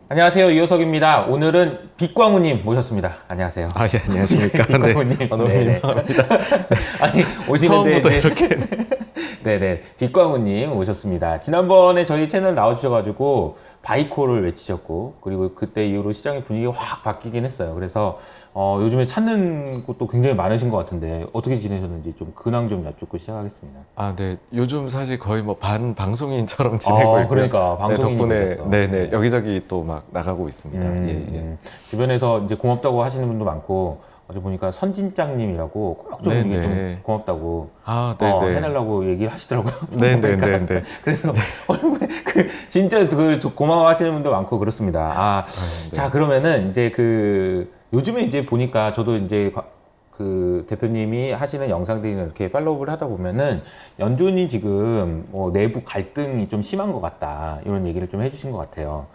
안녕하세요. 이호석입니다. 오늘은 빛광우님 모셨습니다. 안녕하세요. 아, 예, 안녕하십니까. 빛광우님. 네. 너무 네네. 민망합니다. 아니, 오시는데. 처음부터 네. 이렇게. 네네. 빛광우님 오셨습니다. 지난번에 저희 채널 나와주셔가지고 바이코를 외치셨고, 그리고 그때 이후로 시장의 분위기가 확 바뀌긴 했어요. 그래서, 요즘에 찾는 곳도 굉장히 많으신 것 같은데, 어떻게 지내셨는지 좀 근황 좀 여쭙고 시작하겠습니다. 아, 네. 요즘 사실 거의 뭐 반 방송인처럼 지내고 있고요. 그러니까, 방송인이 네, 덕분에, 되셨어. 네네. 여기저기 또 막 나가고 있습니다. 주변에서 이제 고맙다고 하시는 분도 많고, 어제 보니까 선진장님이라고 꼭 좀 이게 좀 네네. 고맙다고 아, 네네. 해달라고 얘기를 하시더라고요. 네네네네. 그래서 진짜 고마워하시는 분도 많고 그렇습니다. 네. 자 그러면은 이제 요즘에 이제 보니까 저도 이제 그 대표님이 하시는 영상들이나 이렇게 팔로우를 하다 보면은 연준이 지금 뭐 내부 갈등이 좀 심한 것 같다 이런 얘기를 좀 해주신 것 같아요.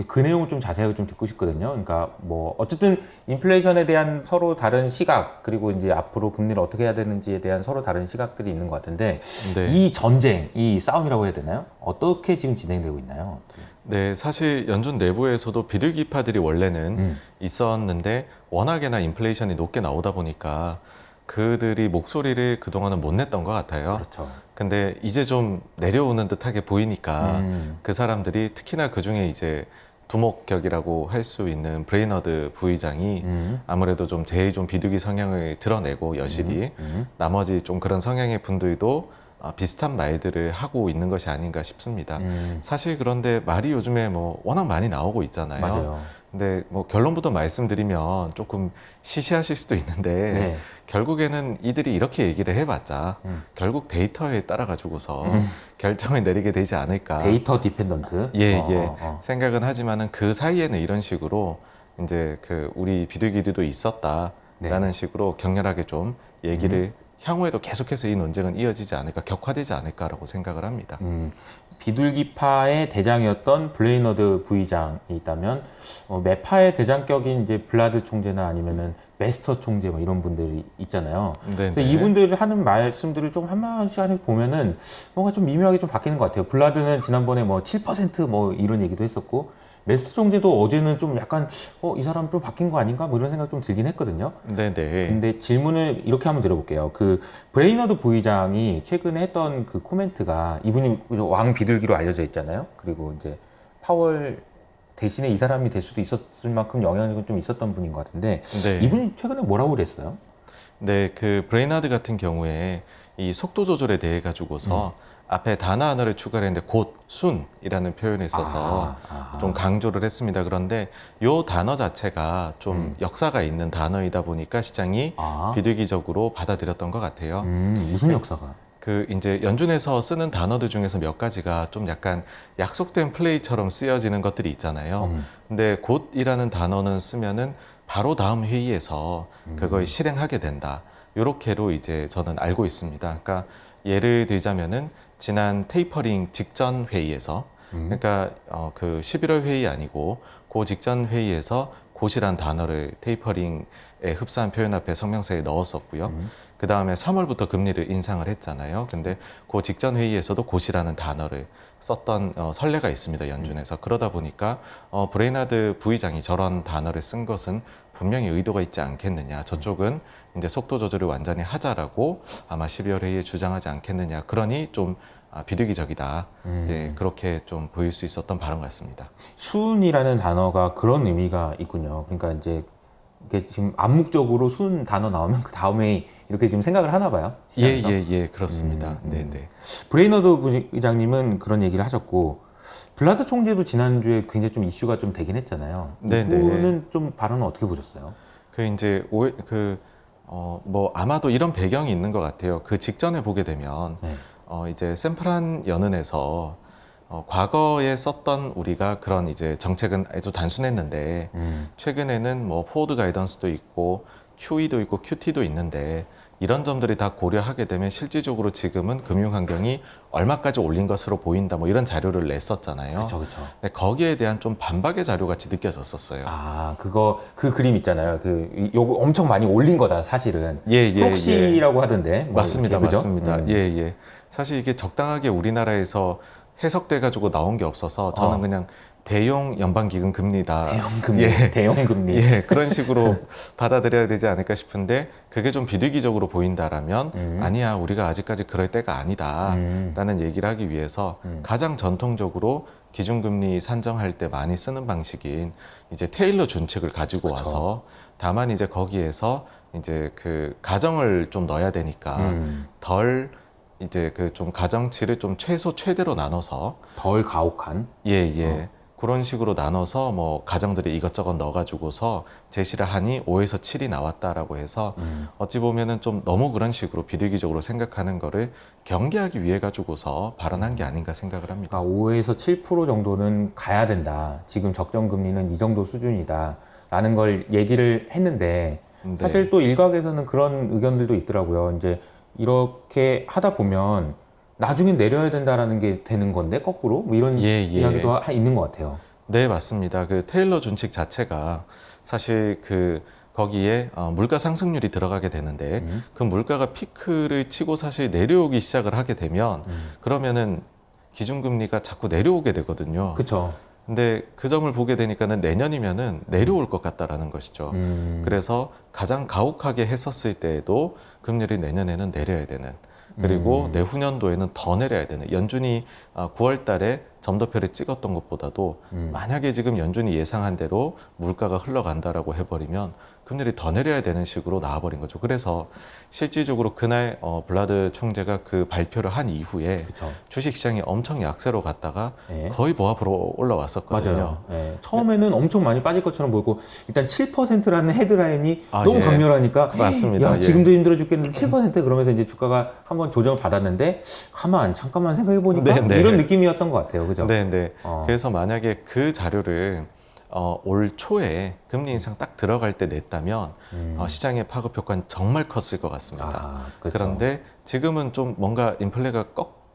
그 내용을 좀 자세하게 좀 듣고 싶거든요. 그러니까 뭐 어쨌든 인플레이션에 대한 서로 다른 시각 그리고 이제 앞으로 금리를 어떻게 해야 되는지에 대한 서로 다른 시각들이 있는 것 같은데 네. 이 전쟁, 이 싸움이라고 해야 되나요? 어떻게 지금 진행되고 있나요? 네, 사실 연준 내부에서도 비둘기파들이 원래는 있었는데 워낙에나 인플레이션이 높게 나오다 보니까 그들이 목소리를 그동안은 못 냈던 것 같아요. 그렇죠. 근데 이제 좀 내려오는 듯하게 보이니까 그 사람들이 특히나 그 중에 이제 두목격이라고 할 수 있는 브레이너드 부의장이 아무래도 좀 제일 좀 비둘기 성향을 드러내고 여실히 나머지 좀 그런 성향의 분들도 비슷한 말들을 하고 있는 것이 아닌가 싶습니다. 사실 그런데 말이 요즘에 뭐 워낙 많이 나오고 있잖아요. 맞아요. 근데 뭐 결론부터 말씀드리면 조금 시시하실 수도 있는데 네. 결국에는 이들이 이렇게 얘기를 해봤자 결국 데이터에 따라 가지고서 결정을 내리게 되지 않을까. 데이터 디펜던트. 예. 생각은 하지만은 그 사이에는 이런 식으로 이제 우리 비둘기들도 있었다라는 네. 식으로 격렬하게 좀 얘기를 향후에도 계속해서 이 논쟁은 이어지지 않을까, 격화되지 않을까라고 생각을 합니다. 비둘기파의 대장이었던 블레이너드 부의장이 있다면 매파의 대장격인 이제 블라드 총재나 아니면은 베스터 총재 뭐 이런 분들이 있잖아요. 네네. 그래서 이분들이 하는 말씀들을 좀 한마디씩 보면은 뭔가 좀 미묘하게 좀 바뀌는 것 같아요. 블라드는 지난번에 뭐 7%뭐 이런 얘기도 했었고 베스터 총재도 어제는 좀 약간 이 사람 좀 바뀐 거 아닌가 뭐 이런 생각 좀 들긴 했거든요. 네네. 근데 질문을 이렇게 한번 드려볼게요. 브레이너드 부의장이 최근에 했던 그 코멘트가 이분이 왕 비둘기로 알려져 있잖아요. 그리고 이제 파월 대신에 이 사람이 될 수도 있었을 만큼 영향력은 좀 있었던 분인 것 같은데 네. 이분이 최근에 뭐라고 그랬어요? 네, 브레이나드 같은 경우에 이 속도 조절에 대해 가지고서 앞에 단어 하나를 추가를 했는데 곧, 순이라는 표현을 써서 좀 강조를 했습니다. 그런데 요 단어 자체가 좀 역사가 있는 단어이다 보니까 시장이 비둘기적으로 받아들였던 것 같아요. 무슨 역사가? 이제 연준에서 쓰는 단어들 중에서 몇 가지가 좀 약간 약속된 플레이처럼 쓰여지는 것들이 있잖아요. 근데 곧이라는 단어는 쓰면은 바로 다음 회의에서 그걸 실행하게 된다. 요렇게로 이제 저는 알고 있습니다. 그러니까 예를 들자면은 지난 테이퍼링 직전 회의에서 그러니까 11월 회의 아니고 그 직전 회의에서 곧이란 단어를 테이퍼링에 흡사한 표현 앞에 성명서에 넣었었고요. 그 다음에 3월부터 금리를 인상을 했잖아요. 근데 그 직전 회의에서도 곧이라는 단어를 썼던 선례가 있습니다. 연준에서. 그러다 보니까 브레이나드 부의장이 저런 단어를 쓴 것은 분명히 의도가 있지 않겠느냐. 저쪽은 이제 속도 조절을 완전히 하자라고 아마 12월 회의에 주장하지 않겠느냐. 그러니 좀 비둘기적이다. 예, 그렇게 좀 보일 수 있었던 발언 같습니다. 순이라는 단어가 그런 의미가 있군요. 그러니까 이제 이게 지금 암묵적으로 순 단어 나오면 그 다음에 이렇게 지금 생각을 하나 봐요. 예, 그렇습니다. 네네. 브레이너드 부의장님은 그런 얘기를 하셨고 블라드 총재도 지난주에 굉장히 좀 이슈가 좀 되긴 했잖아요. 네네. 이분은 좀 발언을 어떻게 보셨어요? 이제 뭐 아마도 이런 배경이 있는 것 같아요. 그 직전에 보게 되면 이제 샌프란 연은에서 과거에 썼던 우리가 그런 이제 정책은 아주 단순했는데 최근에는 뭐 포워드 가이던스도 있고 QE도 있고 QT도 있는데 이런 점들이 다 고려하게 되면 실질적으로 지금은 금융 환경이 얼마까지 올린 것으로 보인다 뭐 이런 자료를 냈었잖아요. 그렇죠. 근데 거기에 대한 좀 반박의 자료 같이 느껴졌었어요. 그 그림 있잖아요. 요거 엄청 많이 올린 거다, 사실은. 프록시라고 하던데. 뭐 맞습니다. 이렇게, 그죠? 맞습니다. 예. 사실 이게 적당하게 우리나라에서 해석돼 가지고 나온 게 없어서 저는 그냥 대용 연방기금 금리다. 대형 금리, 예. 대형 금리. 예, 그런 식으로 받아들여야 되지 않을까 싶은데 그게 좀 비득이적으로 보인다라면 아니야, 우리가 아직까지 그럴 때가 아니다 라는 얘기를 하기 위해서 가장 전통적으로 기준금리 산정할 때 많이 쓰는 방식인 이제 테일러 준칙을 가지고 그쵸. 와서 다만 이제 거기에서 이제 그 가정을 좀 넣어야 되니까 덜 이제 그 좀 가정치를 좀 최소 최대로 나눠서 덜 가혹한. 예. 그런 식으로 나눠서 뭐 가정들이 이것저것 넣어가지고서 제시를 하니 5에서 7이 나왔다라고 해서 어찌 보면은 좀 너무 그런 식으로 비둘기적으로 생각하는 거를 경계하기 위해 가지고서 발언한 게 아닌가 생각을 합니다. 그러니까 5에서 7% 정도는 가야 된다. 지금 적정 금리는 이 정도 수준이다. 라는 걸 얘기를 했는데 네. 사실 또 일각에서는 그런 의견들도 있더라고요. 이제 이렇게 하다 보면 나중엔 내려야 된다라는 게 되는 건데 거꾸로 뭐 이런 예. 이야기도 있는 것 같아요. 네, 맞습니다. 그 테일러 준칙 자체가 사실 그 거기에 물가 상승률이 들어가게 되는데 그 물가가 피크를 치고 사실 내려오기 시작을 하게 되면 그러면은 기준금리가 자꾸 내려오게 되거든요. 그렇죠. 근데 그 점을 보게 되니까는 내년이면은 내려올 것 같다라는 것이죠. 그래서 가장 가혹하게 했었을 때에도 금리를 내년에는 내려야 되는, 그리고 내후년도에는 더 내려야 되는, 연준이 9월 달에 점도표를 찍었던 것보다도 만약에 지금 연준이 예상한 대로 물가가 흘러간다라고 해버리면 금리를 더 내려야 되는 식으로 나와버린 거죠. 그래서 실질적으로 그날 블라드 총재가 그 발표를 한 이후에 그쵸. 주식시장이 엄청 약세로 갔다가 네. 거의 보합으로 올라왔었거든요. 맞아요. 예. 처음에는 엄청 많이 빠질 것처럼 보이고 일단 7%라는 헤드라인이 너무 예. 강렬하니까 맞습니다. 야 예. 지금도 힘들어 죽겠는데 7% 그러면서 이제 주가가 한번 조정을 받았는데 잠깐만 생각해 보니까 네. 이런 느낌이었던 것 같아요. 그죠? 네. 어. 그래서 만약에 그 자료를 올 초에 금리 인상 딱 들어갈 때 냈다면 시장의 파급 효과는 정말 컸을 것 같습니다. 그렇죠. 그런데 지금은 좀 뭔가 인플레가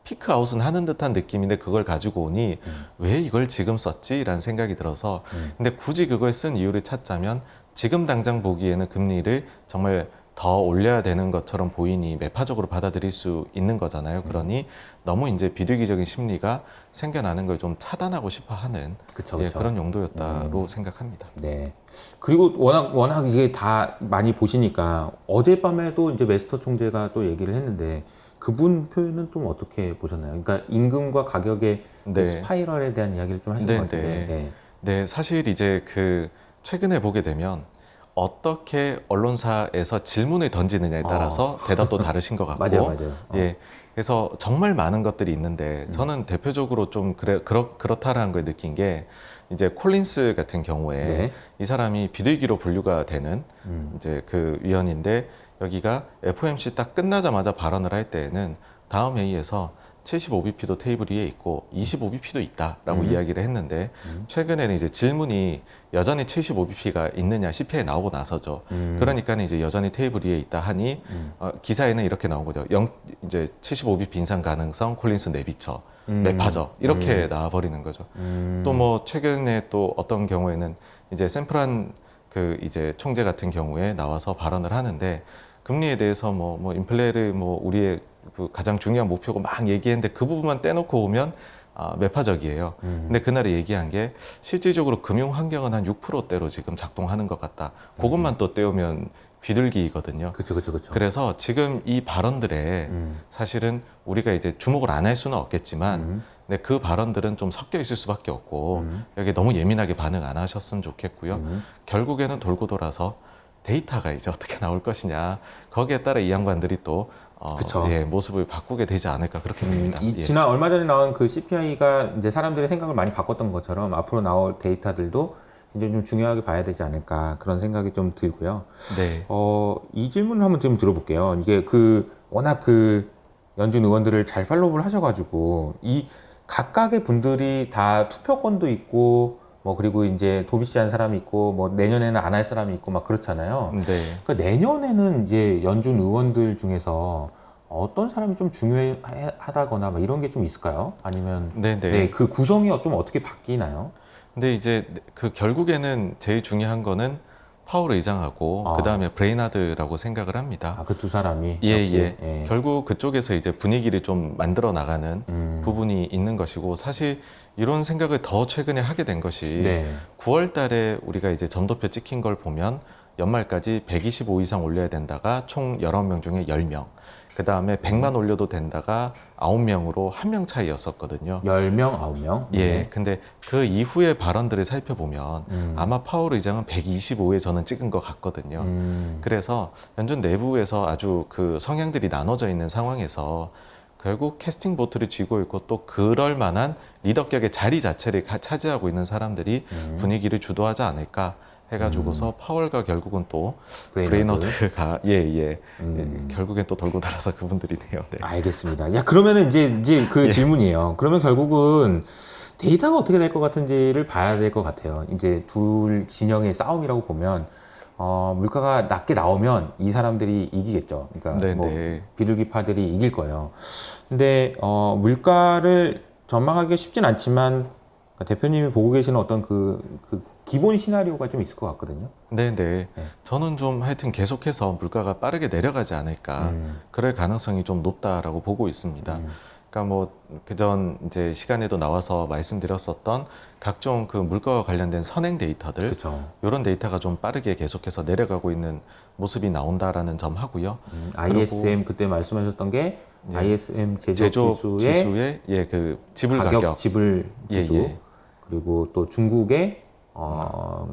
피크 아웃은 하는 듯한 느낌인데 그걸 가지고 오니 왜 이걸 지금 썼지? 라는 생각이 들어서 근데 굳이 그걸 쓴 이유를 찾자면 지금 당장 보기에는 금리를 정말 더 올려야 되는 것처럼 보이니 매파적으로 받아들일 수 있는 거잖아요. 그러니 너무 이제 비둘기적인 심리가 생겨나는 걸 좀 차단하고 싶어 하는 그쵸. 그런 용도였다고 생각합니다. 네. 그리고 워낙 이게 다 많이 보시니까 어젯밤에도 이제 메스터 총재가 또 얘기를 했는데 그분 표현은 좀 어떻게 보셨나요? 그러니까 임금과 가격의 그 네. 스파이럴에 대한 이야기를 좀 하신 것 같은데. 네, 사실 이제 그 최근에 보게 되면 어떻게 언론사에서 질문을 던지느냐에 따라서 대답도 다르신 것 같고, 맞아요. 예, 그래서 정말 많은 것들이 있는데 저는 대표적으로 좀 그렇다라는 걸 느낀 게 이제 콜린스 같은 경우에 네. 이 사람이 비둘기로 분류가 되는 이제 그 위원인데 여기가 FOMC 딱 끝나자마자 발언을 할 때에는 다음 회의에서 75bp도 테이블 위에 있고 25bp도 있다라고 이야기를 했는데 최근에는 이제 질문이 여전히 75bp가 있느냐 CPI 나오고 나서죠. 그러니까 이제 여전히 테이블 위에 있다 하니 기사에는 이렇게 나온 거죠. 이제 75bp 인상 가능성 콜린스 내비쳐 매파적 이렇게 나와버리는 거죠. 또 뭐 최근에 또 어떤 경우에는 이제 샌프란 그 이제 총재 같은 경우에 나와서 발언을 하는데 금리에 대해서 뭐 인플레를 뭐 우리의 그 가장 중요한 목표고 막 얘기했는데 그 부분만 떼놓고 오면 매파적이에요. 근데 그날에 얘기한 게 실질적으로 금융 환경은 한 6%대로 지금 작동하는 것 같다. 그것만 또 떼우면 비둘기거든요. 그렇죠. 그래서 지금 이 발언들에 사실은 우리가 이제 주목을 안 할 수는 없겠지만 근데 그 발언들은 좀 섞여 있을 수밖에 없고 여기 너무 예민하게 반응 안 하셨으면 좋겠고요. 결국에는 돌고 돌아서 데이터가 이제 어떻게 나올 것이냐 거기에 따라 이 양반들이 또 모습을 바꾸게 되지 않을까 그렇게 봅니다. 지난 얼마 전에 나온 그 CPI가 이제 사람들의 생각을 많이 바꿨던 것처럼 앞으로 나올 데이터들도 이제 좀 중요하게 봐야 되지 않을까 그런 생각이 좀 들고요. 네. 이 질문을 한번 좀 들어볼게요. 이게 워낙 연준 의원들을 잘 팔로우를 하셔가지고 이 각각의 분들이 다 투표권도 있고 뭐 그리고 이제 도비시한 사람이 있고 뭐 내년에는 안 할 사람이 있고 막 그렇잖아요. 네. 그러니까 내년에는 이제 연준 의원들 중에서 어떤 사람이 좀 중요하다거나 뭐 이런 게 좀 있을까요? 아니면 그 구성이 좀 어떻게 바뀌나요? 근데 이제 그 결국에는 제일 중요한 거는 파월 의장하고 아. 그 다음에 브레이나드라고 생각을 합니다. 그 두 사람이 예, 역시, 예. 결국 그쪽에서 이제 분위기를 좀 만들어 나가는 부분이 있는 것이고, 사실 이런 생각을 더 최근에 하게 된 것이 네. 9월 달에 우리가 이제 점도표 찍힌 걸 보면 연말까지 125 이상 올려야 된다가 총 19명 중에 10명. 그 다음에 100만 올려도 된다가 9명으로 1명 차이였었거든요. 10명, 9명? 예. 근데 그 이후의 발언들을 살펴보면 아마 파월 의장은 125에 저는 찍은 것 같거든요. 그래서 연준 내부에서 아주 그 성향들이 나눠져 있는 상황에서 결국 캐스팅 보트를 쥐고 있고 또 그럴 만한 리더격의 자리 자체를 차지하고 있는 사람들이 분위기를 주도하지 않을까 해가지고서 파월과 결국은 또 브레이너드가 예, 결국엔 또 돌고 돌아서 그분들이네요. 네. 알겠습니다. 야, 그러면은 이제 그 예. 질문이에요. 그러면 결국은 데이터가 어떻게 될 것 같은지를 봐야 될 것 같아요. 이제 둘 진영의 싸움이라고 보면 물가가 낮게 나오면 이 사람들이 이기겠죠. 그러니까 네, 뭐 네. 비둘기파들이 이길 거예요. 근데 물가를 전망하기 쉽진 않지만 대표님이 보고 계시는 어떤 그 기본 시나리오가 좀 있을 것 같거든요. 네네. 네. 저는 좀 하여튼 계속해서 물가가 빠르게 내려가지 않을까. 그럴 가능성이 좀 높다라고 보고 있습니다. 그러니까 뭐 그전 이제 시간에도 나와서 말씀드렸었던 각종 그 물가와 관련된 선행 데이터들, 그렇죠. 이런 데이터가 좀 빠르게 계속해서 내려가고 있는 모습이 나온다라는 점 하고요. ISM 그때 말씀하셨던 게 예. ISM 제조업 제조업 지수의 지수의 예, 그 지불 가격. 지불 지수, 예. 그리고 또 중국의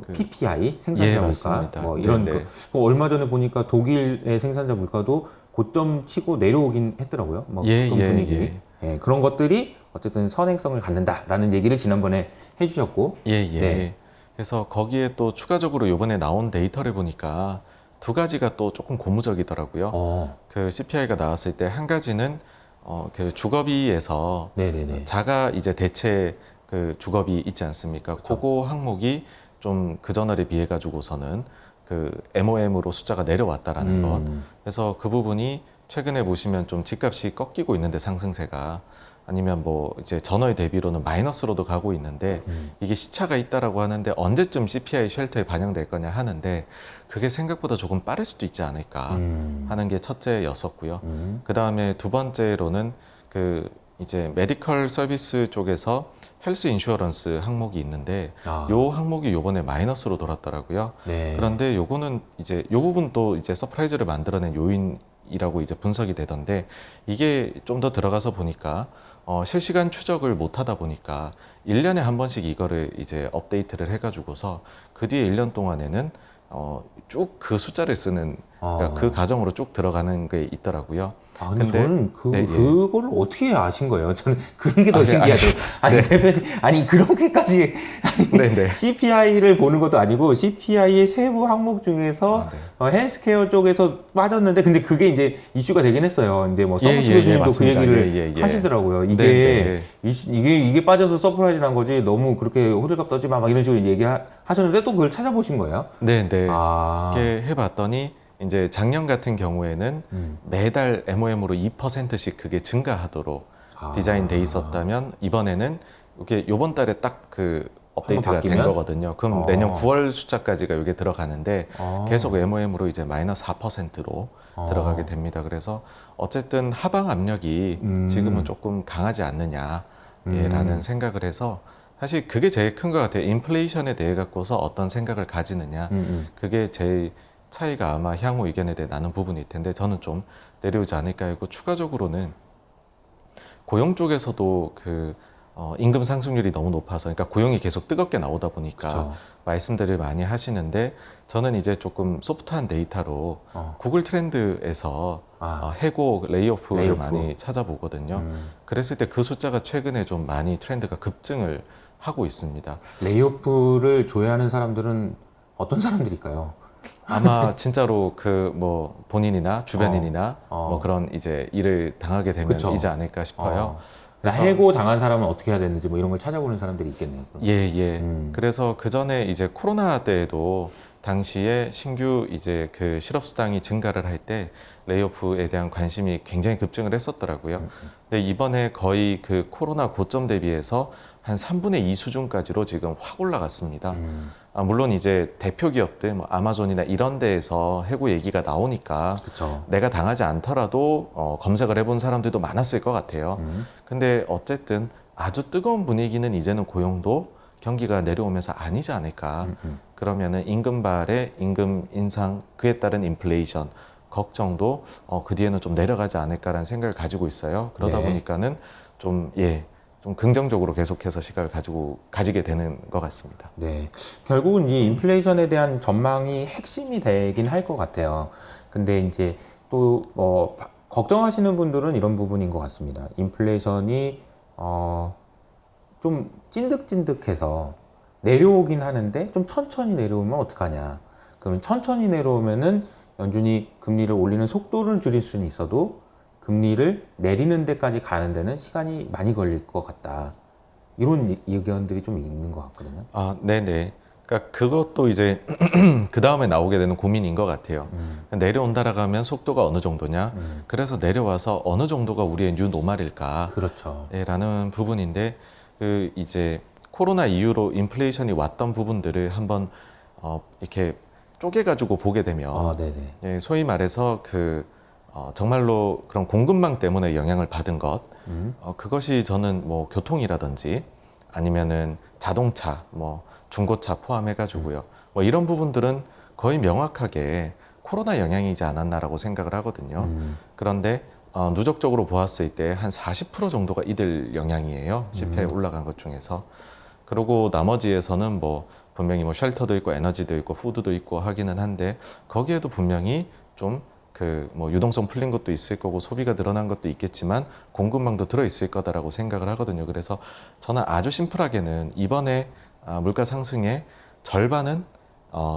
그 PPI 생산자 예, 물가, 맞습니다. 뭐 이런 네네. 얼마 전에 보니까 독일의 생산자 물가도 고점 치고 내려오긴 했더라고요. 뭐 예, 그런 예, 분위기. 예. 예, 그런 것들이 어쨌든 선행성을 갖는다라는 얘기를 지난번에 해주셨고, 예. 네. 그래서 거기에 또 추가적으로 이번에 나온 데이터를 보니까 두 가지가 또 조금 고무적이더라고요. 그 CPI가 나왔을 때 한 가지는 그 주거비에서 네네네. 자가 이제 대체 그 주거비 있지 않습니까? 그쵸. 그거 항목이 좀 그전월에 비해 가지고서는 그 MOM으로 숫자가 내려왔다라는 것. 그래서 그 부분이 최근에 보시면 좀 집값이 꺾이고 있는데, 상승세가 아니면 뭐 이제 전월 대비로는 마이너스로도 가고 있는데, 이게 시차가 있다라고 하는데 언제쯤 CPI 쉘터에 반영될 거냐 하는데, 그게 생각보다 조금 빠를 수도 있지 않을까 하는 게 첫째였었고요. 그 다음에 두 번째로는 그 이제 메디컬 서비스 쪽에서 헬스 인슈어런스 항목이 있는데, 요 항목이 요번에 마이너스로 돌았더라고요. 네. 그런데 요거는 이제 요 부분도 이제 서프라이즈를 만들어낸 요인이라고 이제 분석이 되던데, 이게 좀 더 들어가서 보니까 실시간 추적을 못 하다 보니까 1년에 한 번씩 이거를 이제 업데이트를 해가지고서 그 뒤에 1년 동안에는 쭉 그 숫자를 쓰는, 그러니까 그 과정으로 쭉 들어가는 게 있더라고요. 근데 저는 네, 예. 그거를 어떻게 아신 거예요? 저는 그런 게 더 신기하죠. 네. 대표님, 그렇게까지, 네. CPI를 보는 것도 아니고, CPI의 세부 항목 중에서, 헬스케어 쪽에서 빠졌는데, 근데 그게 이제 이슈가 되긴 했어요. 근데 뭐, 서브스 교수님도 그 얘기를 하시더라고요. 이게 빠져서 서프라이즈 난 거지, 너무 그렇게 호들갑 떠지 마, 막 이런 식으로 얘기하셨는데, 또 그걸 찾아보신 거예요? 네. 이렇게 해봤더니, 이제 작년 같은 경우에는 매달 MOM으로 2%씩 그게 증가하도록 디자인돼 있었다면, 이번에는 이게 요번 달에 딱 그 업데이트가 된 거거든요. 그럼 내년 9월 숫자까지가 이게 들어가는데, 계속 MOM으로 이제 마이너스 4%로 들어가게 됩니다. 그래서 어쨌든 하방 압력이 지금은 조금 강하지 않느냐라는 생각을 해서, 사실 그게 제일 큰 것 같아요. 인플레이션에 대해 갖고서 어떤 생각을 가지느냐, 그게 제일 차이가 아마 향후 의견에 대해 나는 부분일 텐데, 저는 좀 내려오지 않을까 하고, 추가적으로는 고용 쪽에서도 그 임금 상승률이 너무 높아서, 그러니까 고용이 계속 뜨겁게 나오다 보니까 그쵸. 말씀들을 많이 하시는데, 저는 이제 조금 소프트한 데이터로 구글 트렌드에서 해고 레이오프를 많이 찾아보거든요. 그랬을 때 그 숫자가 최근에 좀 많이 트렌드가 급증을 하고 있습니다. 레이오프를 조회하는 사람들은 어떤 사람들일까요? 아마 진짜로 그 뭐 본인이나 주변인이나 뭐 그런 이제 일을 당하게 되면 그쵸. 이지 않을까 싶어요. 그래서 해고 당한 사람은 어떻게 해야 되는지 뭐 이런 걸 찾아보는 사람들이 있겠네요. 그럼. 예. 그래서 그 전에 이제 코로나 때에도 당시에 신규 이제 그 실업수당이 증가를 할 때 레이오프에 대한 관심이 굉장히 급증을 했었더라고요. 근데 이번에 거의 그 코로나 고점 대비해서 한 3분의 2 수준까지로 지금 확 올라갔습니다. 물론 이제 대표 기업들, 뭐 아마존이나 이런 데에서 해고 얘기가 나오니까 그렇죠. 내가 당하지 않더라도 검색을 해본 사람들도 많았을 것 같아요. 근데 어쨌든 아주 뜨거운 분위기는 이제는 고용도 경기가 내려오면서 아니지 않을까. 그러면은 임금 발에 임금 인상, 그에 따른 인플레이션 걱정도 그 뒤에는 좀 내려가지 않을까라는 생각을 가지고 있어요. 그러다 네. 보니까는 좀 좀 긍정적으로 계속해서 시각을 가지게 되는 것 같습니다. 네. 결국은 이 인플레이션에 대한 전망이 핵심이 되긴 할 것 같아요. 근데 이제 또 걱정하시는 분들은 이런 부분인 것 같습니다. 인플레이션이 좀 찐득찐득해서 내려오긴 하는데 좀 천천히 내려오면 어떡하냐. 그러면 천천히 내려오면은 연준이 금리를 올리는 속도를 줄일 수는 있어도 금리를 내리는 데까지 가는 데는 시간이 많이 걸릴 것 같다. 이런 의견들이 좀 있는 것 같거든요. 네네. 그러니까 그것도 이제 그 다음에 나오게 되는 고민인 것 같아요. 내려온다라고 하면 속도가 어느 정도냐? 그래서 내려와서 어느 정도가 우리의 뉴 노멀일까? 그렇죠. 라는 부분인데, 그 이제 코로나 이후로 인플레이션이 왔던 부분들을 한번 이렇게 쪼개가지고 보게 되면, 네네. 소위 말해서 정말로 그런 공급망 때문에 영향을 받은 것, 그것이 저는 뭐 교통이라든지 아니면은 자동차, 뭐 중고차 포함해가지고요. 뭐 이런 부분들은 거의 명확하게 코로나 영향이지 않았나라고 생각을 하거든요. 그런데 누적적으로 보았을 때 한 40% 정도가 이들 영향이에요. CPI 올라간 것 중에서. 그리고 나머지에서는 뭐 분명히 뭐 쉘터도 있고 에너지도 있고 푸드도 있고 하기는 한데 거기에도 분명히 좀 뭐 유동성 풀린 것도 있을 거고 소비가 늘어난 것도 있겠지만 공급망도 들어 있을 거다라고 생각을 하거든요. 그래서 저는 아주 심플하게는 이번에 물가 상승의 절반은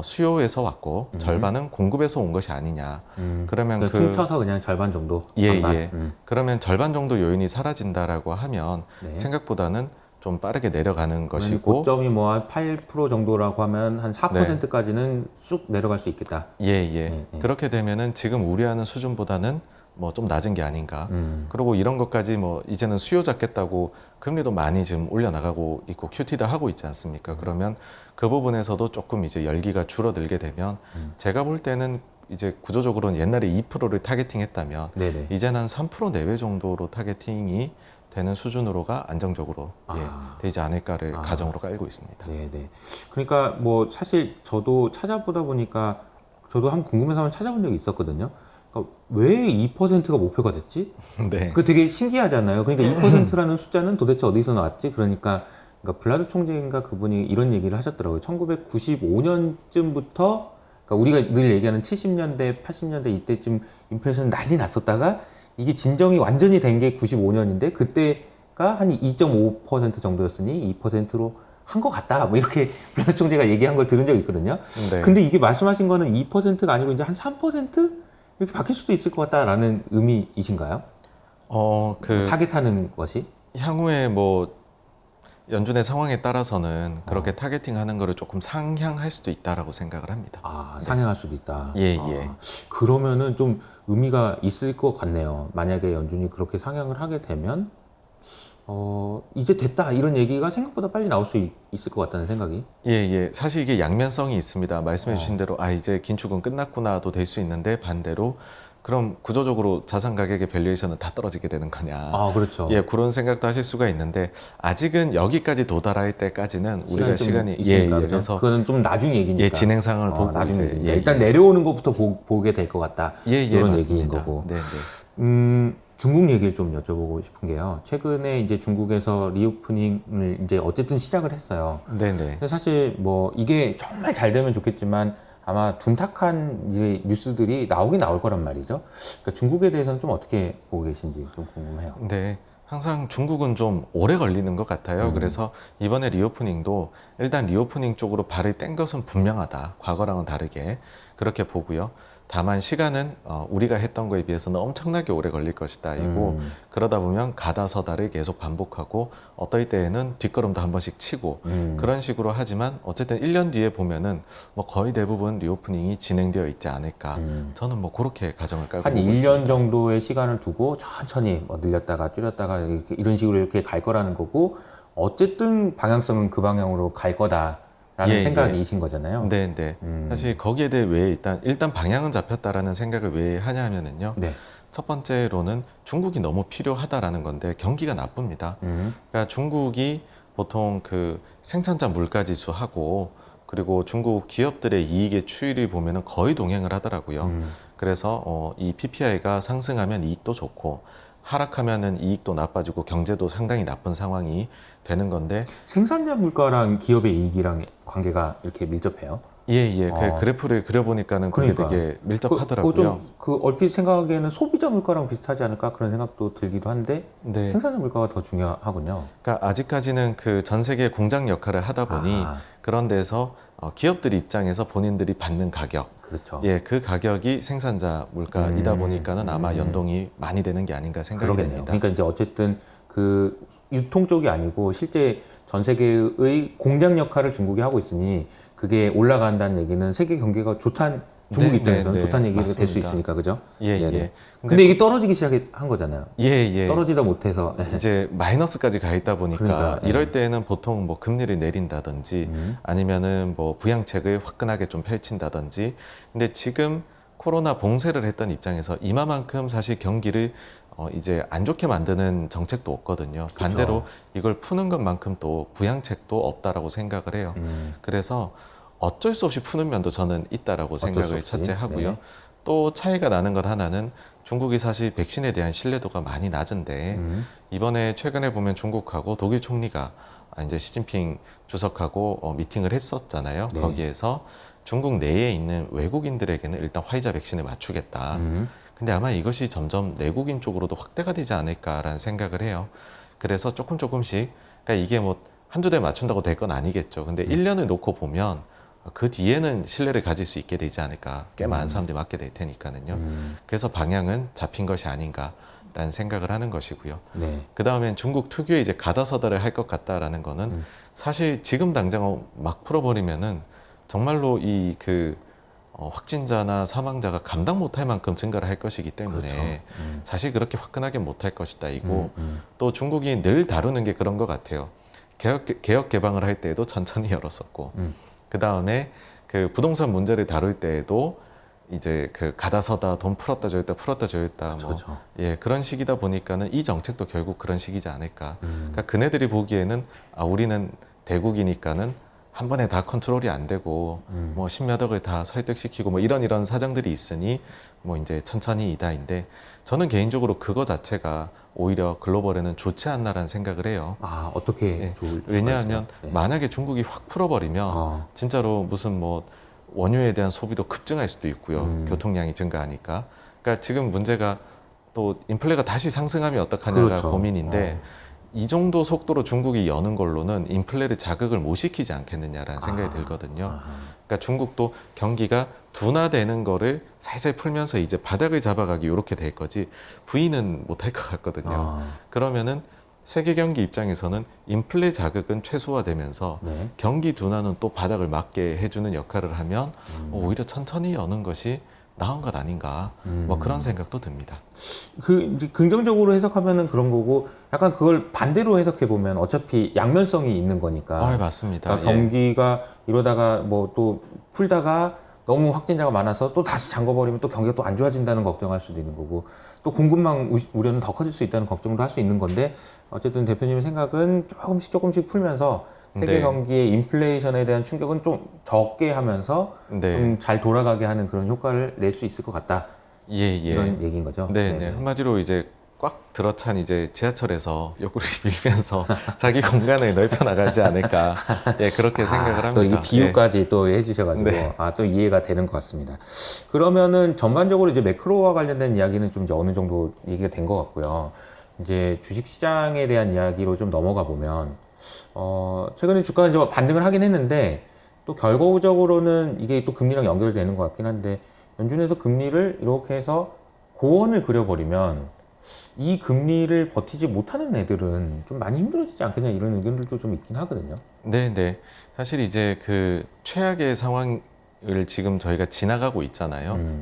수요에서 왔고 절반은 공급에서 온 것이 아니냐. 그러면 퉁쳐서 그냥 절반 정도. 예, 반반. 예. 그러면 절반 정도 요인이 사라진다라고 하면 네. 생각보다는 좀 빠르게 내려가는 것이고 고점이 뭐 한 8% 정도라고 하면 한 4%까지는 쑥 내려갈 수 있겠다. 예. 그렇게 되면은 지금 우려하는 수준보다는 뭐 좀 낮은 게 아닌가. 그리고 이런 것까지 뭐 이제는 수요 잡겠다고 금리도 많이 지금 올려나가고 있고 QT도 하고 있지 않습니까? 그러면 그 부분에서도 조금 이제 열기가 줄어들게 되면 제가 볼 때는 이제 구조적으로는 옛날에 2%를 타겟팅했다면 네네. 이제는 한 3% 내외 정도로 타겟팅이 되는 수준으로가 안정적으로 되지 않을까를 가정으로 깔고 있습니다. 네네. 그러니까 뭐 사실 저도 찾아보다 보니까 저도 한번 궁금해서 한번 찾아본 적이 있었거든요. 그러니까 왜 2%가 목표가 됐지? 네. 그 되게 신기하잖아요. 그러니까 2%라는 숫자는 도대체 어디서 나왔지? 그러니까 블라드 총재인가 그분이 이런 얘기를 하셨더라고요. 1995년쯤부터 그러니까 우리가 늘 얘기하는 70년대, 80년대 이때쯤 인플레이션 난리 났었다가 이게 진정이 완전히 된 게 95년인데 그때가 한 2.5% 정도였으니 2%로 한 것 같다. 뭐 이렇게 블라드 총재가 얘기한 걸 들은 적이 있거든요. 네. 근데 이게 말씀하신 거는 2%가 아니고 이제 한 3% 이렇게 바뀔 수도 있을 것 같다라는 의미이신가요? 타겟하는 것이? 향후에 뭐 연준의 상황에 따라서는 그렇게 타겟팅하는 거를 조금 상향할 수도 있다라고 생각을 합니다. 상향할 수도 있다. 예. 그러면은 좀 의미가 있을 것 같네요. 만약에 연준이 그렇게 상향을 하게 되면 이제 됐다 이런 얘기가 생각보다 빨리 나올 수 있을 것 같다는 생각이. 예. 사실 이게 양면성이 있습니다. 말씀해 주신 대로 이제 긴축은 끝났구나도 될 수 있는데 반대로 그럼 구조적으로 자산 가격의 밸류에이션은 다 떨어지게 되는 거냐. 그렇죠. 그런 생각도 하실 수가 있는데 아직은 여기까지 도달할 때까지는 우리가 시간이 있으니까, 그죠? 그래서 그거는 좀 나중 얘기니까. 진행 상황을 보고 나중 이제, 얘기니까. 일단 내려오는 것부터 보게 될 것 같다. 이런 맞습니다. 얘기인 거고. 네. 중국 얘기를 좀 여쭤보고 싶은 게요. 최근에 이제 중국에서 리오프닝을 이제 어쨌든 시작을 했어요. 네네. 근데 사실 뭐 이게 정말 잘 되면 좋겠지만 아마 둔탁한 이제 뉴스들이 나오긴 나올 거란 말이죠. 그러니까 중국에 대해서는 좀 어떻게 보고 계신지 좀 궁금해요. 네. 항상 중국은 좀 오래 걸리는 것 같아요. 그래서 이번에 리오프닝도 일단 리오프닝 쪽으로 발을 뗀 것은 분명하다. 과거랑은 다르게 그렇게 보고요. 다만 시간은 우리가 했던 거에 비해서는 엄청나게 오래 걸릴 것이다. 이고 그러다 보면 가다서다를 계속 반복하고 어떨 때에는 뒷걸음도 한 번씩 치고 그런 식으로 하지만 어쨌든 1년 뒤에 보면은 뭐 거의 대부분 리오프닝이 진행되어 있지 않을까. 저는 뭐 그렇게 가정을 깔고 한 보고 1년 있습니다. 정도의 시간을 두고 천천히 뭐 늘렸다가 줄였다가 이런 식으로 이렇게 갈 거라는 거고 어쨌든 방향성은 그 방향으로 갈 거다라는 예, 생각이신 거잖아요. 네, 네. 사실 거기에 대해 왜 일단 방향은 잡혔다라는 생각을 왜 하냐면은요. 네. 첫 번째로는 중국이 너무 필요하다라는 건데 경기가 나쁩니다. 그러니까 중국이 보통 그 생산자 물가 지수하고 그리고 중국 기업들의 이익의 추이를 보면은 거의 동행을 하더라고요. 그래서 이 PPI가 상승하면 이익도 좋고 하락하면은 이익도 나빠지고 경제도 상당히 나쁜 상황이 되는 건데 생산자 물가랑 기업의 이익이랑 관계가 이렇게 밀접해요. 예, 그 어. 그래프를 그려보니까는 그게 그러니까. 되게 밀접하더라고요. 그 얼핏 생각하기에는 소비자 물가랑 비슷하지 않을까 그런 생각도 들기도 한데 네. 생산자 물가가 더 중요하군요. 그러니까 아직까지는 그 전 세계 공장 역할을 하다 보니 아, 그런 데서 기업들 입장에서 본인들이 받는 가격, 그렇죠. 예, 그 가격이 생산자 물가이다 보니까는 아마 연동이 많이 되는 게 아닌가 생각이 그러겠네요. 됩니다. 그러니까 이제 어쨌든 그 유통 쪽이 아니고 실제 전 세계의 공장 역할을 중국이 하고 있으니 그게 올라간다는 얘기는 세계 경기가 좋다는 중국 네, 입장에서는 네, 네. 좋다는 얘기가 될 수 맞습니다. 있으니까 그죠? 예, 네네. 예. 근데 이게 떨어지기 시작한 거잖아요. 예. 떨어지다 못해서 이제 마이너스까지 가 있다 보니까 그러니까, 예. 이럴 때는 보통 뭐 금리를 내린다든지 아니면은 뭐 부양책을 화끈하게 좀 펼친다든지. 근데 지금 코로나 봉쇄를 했던 입장에서 이마만큼 사실 경기를 이제 안 좋게 만드는 정책도 없거든요. 반대로 이걸 푸는 것만큼 또 부양책도 없다라고 생각을 해요. 그래서 어쩔 수 없이 푸는 면도 저는 있다라고 어쩔 수 생각을 없이. 첫째 하고요. 네. 또 차이가 나는 것 하나는 중국이 사실 백신에 대한 신뢰도가 많이 낮은데 이번에 최근에 보면 중국하고 독일 총리가 이제 시진핑 주석하고 미팅을 했었잖아요. 네. 거기에서 중국 내에 있는 외국인들에게는 일단 화이자 백신을 맞추겠다. 근데 아마 이것이 점점 내국인 쪽으로도 확대가 되지 않을까라는 생각을 해요. 그래서 조금씩, 그러니까 이게 뭐 한두 대 맞춘다고 될 건 아니겠죠. 근데 1년을 놓고 보면 그 뒤에는 신뢰를 가질 수 있게 되지 않을까. 꽤 많은 사람들이 맞게 될 테니까는요. 그래서 방향은 잡힌 것이 아닌가라는 생각을 하는 것이고요. 네. 그 다음엔 중국 특유의 이제 가다서다를 할 것 같다라는 거는 사실 지금 당장 막 풀어버리면은 정말로 이 그 확진자나 사망자가 감당 못할 만큼 증가를 할 것이기 때문에 그렇죠. 사실 그렇게 화끈하게 못할 것이다 이고 또 중국이 늘 다루는 게 그런 것 같아요. 개혁 개방을 할 때에도 천천히 열었었고 그 다음에 그 부동산 문제를 다룰 때에도 이제 그 가다서다 돈 풀었다 조였다 그렇죠. 예, 그런 식이다 보니까는 이 정책도 결국 그런 식이지 않을까. 그러니까 그네들이 보기에는 우리는 대국이니까는 한 번에 다 컨트롤이 안 되고 뭐 십몇 억을 다 설득시키고 뭐 이런 사정들이 있으니 뭐 이제 천천히 이다인데 저는 개인적으로 그거 자체가 오히려 글로벌에는 좋지 않나라는 생각을 해요. 아, 어떻게 예, 좋을 수가 왜냐하면 있어요? 네. 만약에 중국이 확 풀어버리면 진짜로 무슨 뭐 원유에 대한 소비도 급증할 수도 있고요. 교통량이 증가하니까. 그러니까 지금 문제가 또 인플레가 다시 상승하면 어떡하냐가 그렇죠. 고민인데 이 정도 속도로 중국이 여는 걸로는 인플레를 자극을 못 시키지 않겠느냐라는 생각이 들거든요. 그러니까 중국도 경기가 둔화되는 거를 살살 풀면서 이제 바닥을 잡아가기 이렇게 될 거지 부인은 못할 것 같거든요. 그러면은 세계 경기 입장에서는 인플레 자극은 최소화되면서 네. 경기 둔화는 또 바닥을 맞게 해주는 역할을 하면 오히려 천천히 여는 것이 나은 것 아닌가 뭐 그런 생각도 듭니다. 이제 긍정적으로 해석하면은 그런 거고 약간 그걸 반대로 해석해 보면 어차피 양면성이 있는 거니까. 맞습니다. 그러니까 경기가 이러다가 뭐 또 풀다가 너무 확진자가 많아서 또 다시 잠궈버리면 또 경기가 또 안 좋아진다는 걱정할 수도 있는 거고 또 공급망 우려는 더 커질 수 있다는 걱정도 할 수 있는 건데 어쨌든 대표님의 생각은 조금씩 풀면서 세계 네. 경기의 인플레이션에 대한 충격은 좀 적게 하면서 네. 좀 잘 돌아가게 하는 그런 효과를 낼 수 있을 것 같다. 예. 이런 얘기인 거죠. 네. 한마디로 이제 꽉 들어찬 이제 지하철에서 옆구리 밀면서 자기 공간을 넓혀 나가지 않을까. 예, 그렇게 생각을 합니다. 또 이 비유까지 또 해주셔가지고 네. 또 이해가 되는 것 같습니다. 그러면은 전반적으로 이제 매크로와 관련된 이야기는 좀 이제 어느 정도 얘기가 된 것 같고요. 이제 주식 시장에 대한 이야기로 좀 넘어가 보면 최근에 주가가 이제 반등을 하긴 했는데 또 결과적으로는 이게 또 금리랑 연결되는 것 같긴 한데 연준에서 금리를 이렇게 해서 고원을 그려버리면 이 금리를 버티지 못하는 애들은 좀 많이 힘들어지지 않겠냐 이런 의견들도 좀 있긴 하거든요. 네. 사실 이제 그 최악의 상황을 지금 저희가 지나가고 있잖아요.